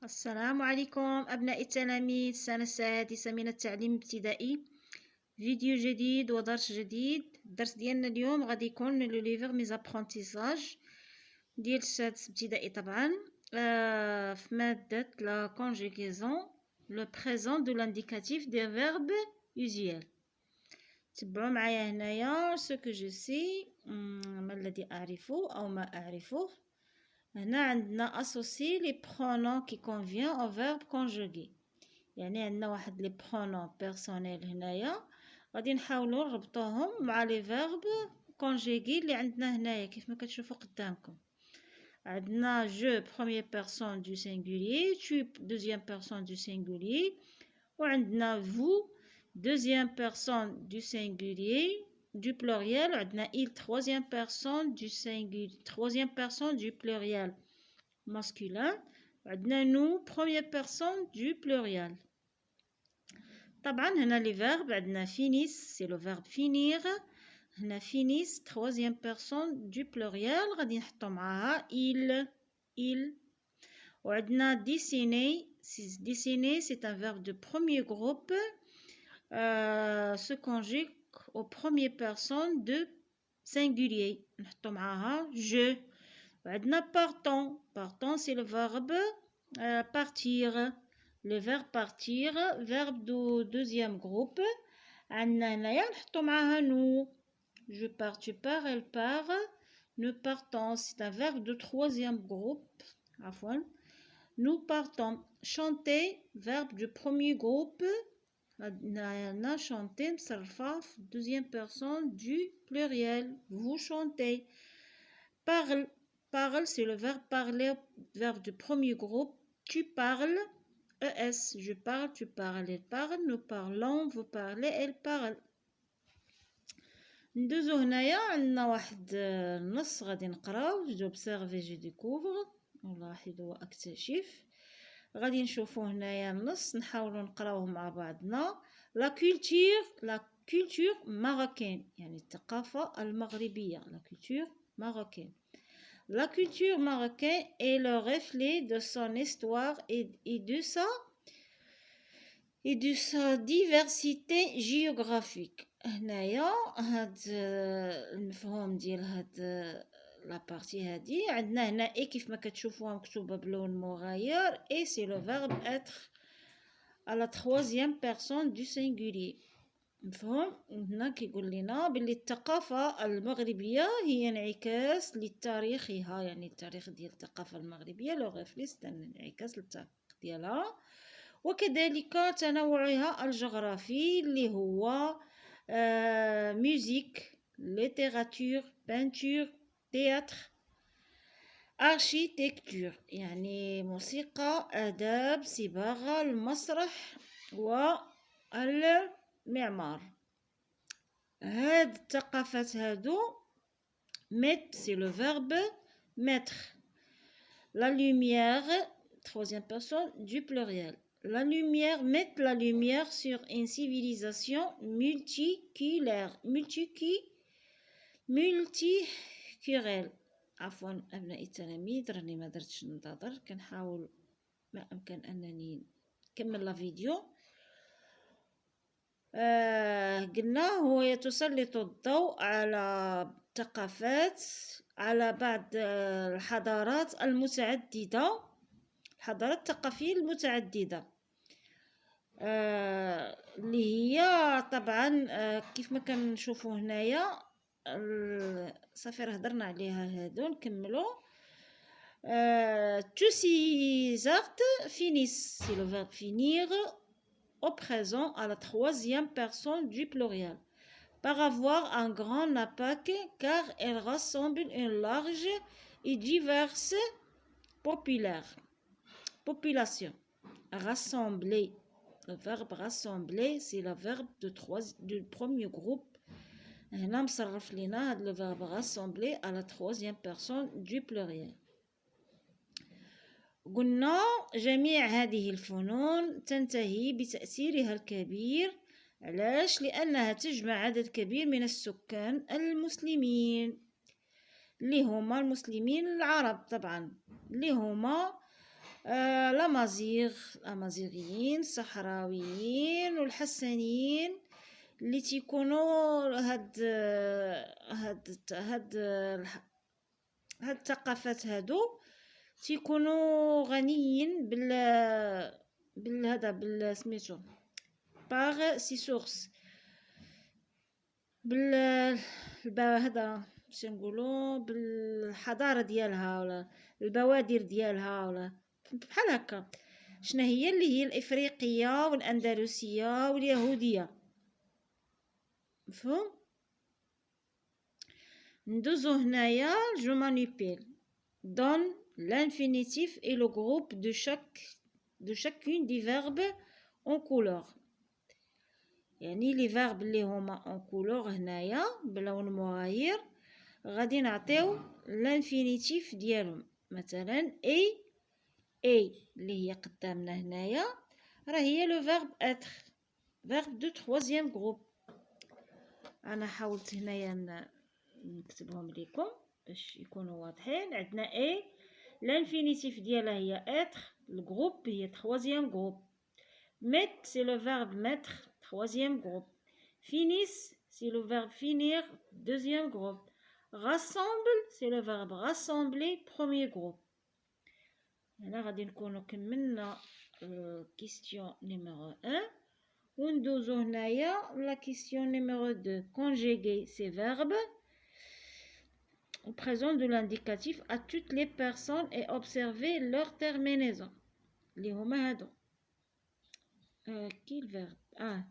السلام عليكم أبناء التلاميذ السنة السادسة من التعليم الابتدائي. فيديو جديد ودرس جديد. الدرس ديالنا اليوم غادي يكون لو ليفر ميز ابرونتيساج ديال السادس ابتدائي طبعا في مادة لا كونجوغيزون لو بريزون دو لانديكاتيف دي فيرب يوزيال. تبعوا معايا هنايا سو كو جو سي ما الذي أعرفه أو ما أعرفه. هنا عندنا اسوسي لي برونون كي كونفيان او فيرب كونجوغي، يعني عندنا واحد لي برونون بيرسونيل هنايا غادي نحاولوا نربطوهم مع لي فيرب كونجوغي اللي عندنا هنايا كيف ما كتشوفوا قدامكم. عندنا جو بروميير بيرسون دو سينغولير، tu دوزيام بيرسون دو سينغولير، وعندنا vous دوزيام بيرسون دو سينغولير du pluriel. عندنا il troisième personne du singulier, troisième personne du pluriel masculin. عندنا nous première personne du pluriel. طبعا هنا les verbes عندنا finis c'est le verbe finir، هنا finis troisième personne du pluriel غادي نحطو معاها il. وعندنا dessiner dessiner c'est un verbe de premier groupe se conjugue au première personne de singulier نحطو معاها je. وعندنا partant c'est le verbe partir، le verbe partir verbe de deuxième groupe. عندنا هنايا نحطو معاها nous، je pars tu pars elle part. nous partons c'est un verbe de troisième groupe عفوا. nous partons chanter verbe du premier groupe. عندنا chanter مصرفة في deuxième personne du pluriel، vous chantez. parle c'est le verbe parler verbe du premier groupe. tu parles es je parle tu parles elle parle. nous parlons vous parlez elle parle. ندوزو هنايا عندنا واحد النص غادي نقراو j'observe je découvre ألاحظ وأكتشف. غادي نشوفو هنايا النص نحاولو نقراوه مع بعضنا. la culture marocaine يعني الثقافة المغربية la culture marocaine. La culture marocaine est le reflet de son histoire et de sa diversité géographique. هنايا هاد المفهوم ديال هاد لا بارتي هادي عندنا هنا اي كيف ما كتشوفوها مكتوبه بلون مغاير اي سي لو فيرب اتر à la troisième personne du singulier. مفهوم هنا كيقول لنا باللي الثقافة المغربية هي انعكاس لتاريخها، يعني التاريخ ديال الثقافة المغربية لو ريفليس انعكاس للتاريخ ديالها، وكذلك تنوعها الجغرافي اللي هو ميوزيك ليتيراتور بانتور تياتر architecture يعني موسيقى آداب صباغة المسرح والمعمار. هاد الثقافات هادو mettre c'est le verbe mettre. la lumière troisième personne du pluriel. la lumière mettre la lumière sur une civilisation multiculturelle. عفوا أبناء التلاميذ راني ما درتش ننتظر، كنحاول ما أمكن أنني نكمل لا فيديو. قلنا هو تسلط الضوء على ثقافات على بعض الحضارات المتعددة، الحضارات الثقافية المتعددة اللي هي طبعا كيف ما كنشوفوا هنايا صافي راه هضرنا عليها هادو نكملو. tous ces actes finissent c'est le verbe finir au présent à la troisième personne du pluriel par avoir un grand impact car elle rassemble une large et diverse population. rassembler le verbe rassembler c'est le verbe du premier groupe. هنا مصرف لنا هاد لو فيرب rassembler à la troisième personne du pluriel. قلنا جميع هذه الفنون تنتهي بتأثيرها الكبير. علاش؟ لأنها تجمع عدد كبير من السكان المسلمين اللي هما المسلمين العرب طبعا اللي هما الأمازيغيين، الصحراويين والحسانيين اللي تيكونوا هاد الثقافات هادو تيكونوا غنيين هذا سميتو باغ سي سورس هذا باش نقولوا بالحضاره ديالها ولا البوادر ديالها ولا بحال هكا. شنو هي اللي هي الافريقيه والاندلسيه واليهوديه. مفهوم؟ ندوزو هنايا جو مانيبيل donne l'infinitif et le groupe de chacune des verbes en couleur. يعني لي فيرب اللي هما en couleur هنايا بلون مغاير غادي نعطيو الانفينيتيف ديالهم. مثلا اي اللي هي قدامنا هنايا راه هي لو فيرب être فيرب دو troisième جروب. انا حاولت هنايا نكتبهم لكم باش يكونوا واضحين. عندنا اي l'infinitif ديالها هي être, le groupe هي troisième groupe. Mettre c'est le verbe mettre, troisième groupe. Finisse c'est le verbe finir, deuxième groupe. Rassemble c'est le verbe rassembler, premier groupe. هنا غادي نكونوا كملنا question numéro 1 وندوزو هنايا la question numéro 2. Conjuguer ces verbes au présent de l'indicatif à toutes les personnes et observer leur terminaison. اللي هما هادو كي الفيرب ها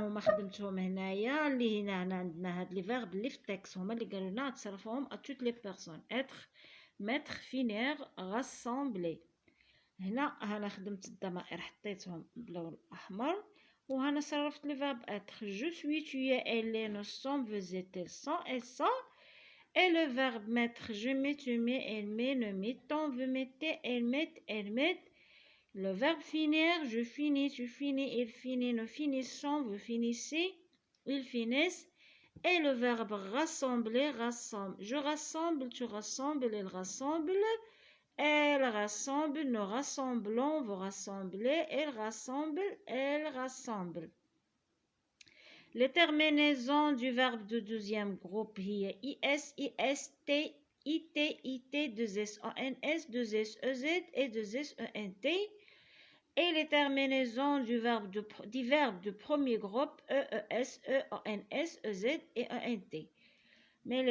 هما خدمتهم هنايا اللي هنا عندنا هاد لي فيرب اللي في التكست هما اللي قالوا لنا تصرفهم à toutes les personnes. être, mettre, finir, rassembler. هنا خدمت الضمائر حطيتهم باللون الاحمر وهنا صرفت لي فيرب être. je suis, tu es, elle est, nous sommes, vous êtes, elles sont, elles sont. Et le verbe mettre, je mets, tu mets, elle met, nous mettons, vous mettez, elles mettent, elles mettent. Le verbe finir, je finis, tu finis, il finit, nous finissons, vous finissez, ils finissent. Et le verbe rassembler, rassemble. Je rassemble, tu rassembles, il rassemble. Elle rassemble, nous rassemblons, vous rassemblez, elle rassemble, elle rassemble. Les terminaisons du verbe de deuxième groupe هي is, ist, it, it, 2s, ons, 2s, ez et 2s, ent. Et les terminaisons du verbe de premier groupe ees, eons, ez et ent. Mais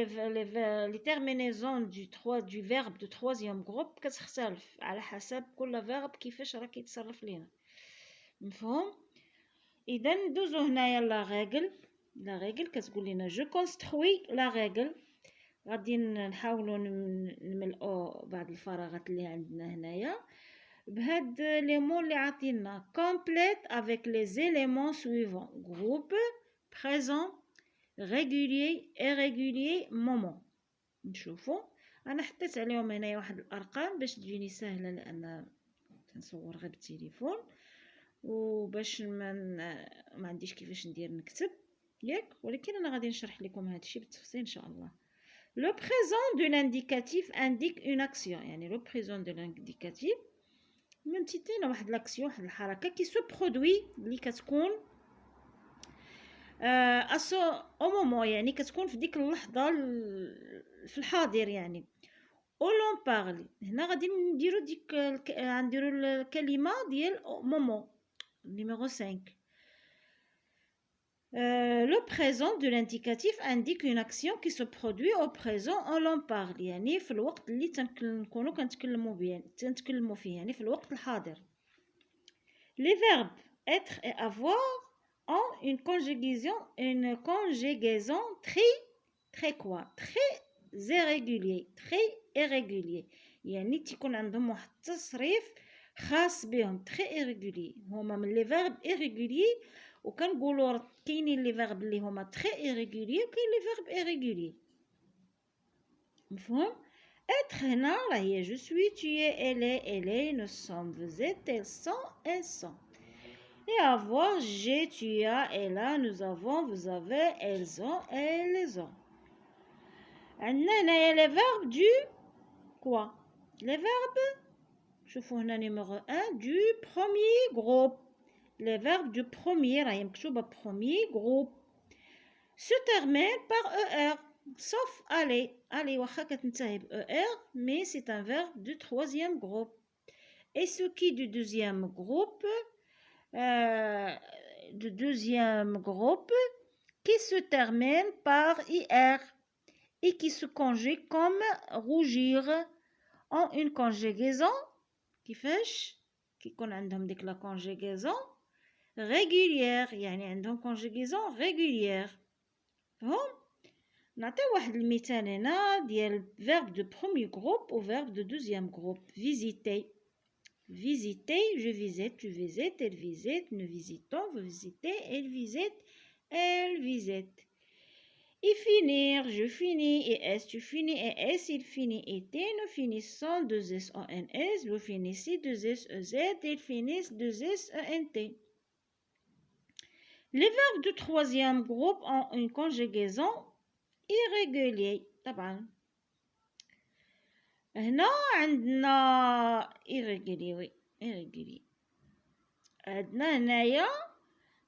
les terminaisons du verbe de troisième groupe كتختلف على حسب كل verbe كيفاش راه كيتصرف لينا. مفهوم؟ اذا ندوزو هنايا لا ريغل كتقول لنا جو كونستروي لا ريغل. غادي نحاولوا نملؤوا بعض الفراغات اللي عندنا هنايا بهاد لي مو اللي عاطينا. complète avec les éléments suivants groupe, présent, régulier, irrégulier, moment. نشوفوا انا حطيت عليهم هنايا واحد الارقام باش تجيني سهله لان تنصور غير بالتليفون وباش ما عنديش كيفاش ندير نكتب ياك. ولكن انا غادي نشرح لكم هذا الشيء بالتفصيل ان شاء الله. لو بريزون دو لانديكاتيف انديك اون اكسيون. يعني لو بريزون دو لانديكاتيف من تيتينا واحد لاكسيون واحد الحركه كي سو برودوي اللي كتكون او مومون يعني كتكون في ديك اللحظه في الحاضر يعني. او لون بارلي هنا غادي نديرو نديرو الكلمه ديال مومون numéro 5. Le présent de l'indicatif indique une action qui se produit au présent en l'on parle. يعني في الوقت اللي تنكونوا كنتكلموا فيه يعني في الوقت الحاضر. Les verbes être et avoir ont une conjugaison très quoi très irrégulier. يعني تيكون عندهم واحد التصريف خاص بهم très irrégulier. هما من لي فيرب irrégulier وكنقولوا كاينين لي فيرب اللي هما très irrégulier وكاين لي فيرب irrégulier. مفهوم؟ être هنا راه هي je suis, tu es, elle est, nous sommes, vous êtes, elles sont, elles sont. Et avoir j'ai, tu as, elle a, nous avons, vous avez, elles ont, elles ont. عندنا هنايا لي فيرب du quoi les verbes شوفوا هنا numéro 1 du premier groupe. Les verbes du premier راهي مكتوبة premier groupe se termine par ER sauf aller. Aller واخا كتنتهي ب ER mais c'est un verbe du troisième groupe. Et ce qui du deuxième groupe qui se termine par IR et qui se conjugue comme rougir en une conjugaison كيفاش كيكون عندهم ديك لا conjugaison régulière يعني عندهم conjugaison régulière. فهم نعطي واحد المثال هنا ديال verbe de premier groupe ou verbe de deuxième groupe. Visiter. Visiter, je visite, tu visites, elle visite, nous visitons, vous visitez, elle visite, elle visite. Et finir, je finis, et est, tu finis, et est, il finit, et t, nous finissons, 2s, o, n, s, vous finissez, 2s, e, z, ils finissent, 2s, e, n, t. Les verbes du troisième groupe ont une conjugaison irrégulière. طبعا هنا عندنا irrégulier oui irrégulier. عندنا هنايا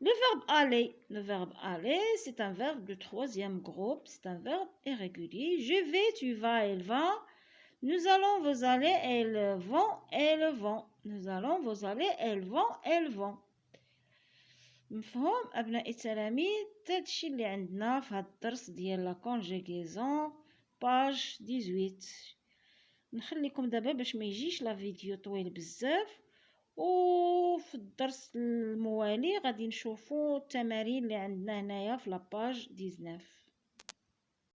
le verbe aller. Le verbe aller c'est un verbe du troisième groupe, c'est un verbe irrégulier. Je vais, tu vas, elle va. Nous allons, vous allez, elles vont, elles vont. Nous allons, vous allez, elles vont, elles vont. مفهوم أبناء التلاميذ؟ هادشي اللي عندنا في هاد الدرس ديال لا كونجيغيزون باج 18. نخليكم دابا باش ما يجيش لا فيديو طويل بزاف، وفي الدرس الموالي غادي نشوفوا التمارين اللي عندنا هنايا في لاباج 19.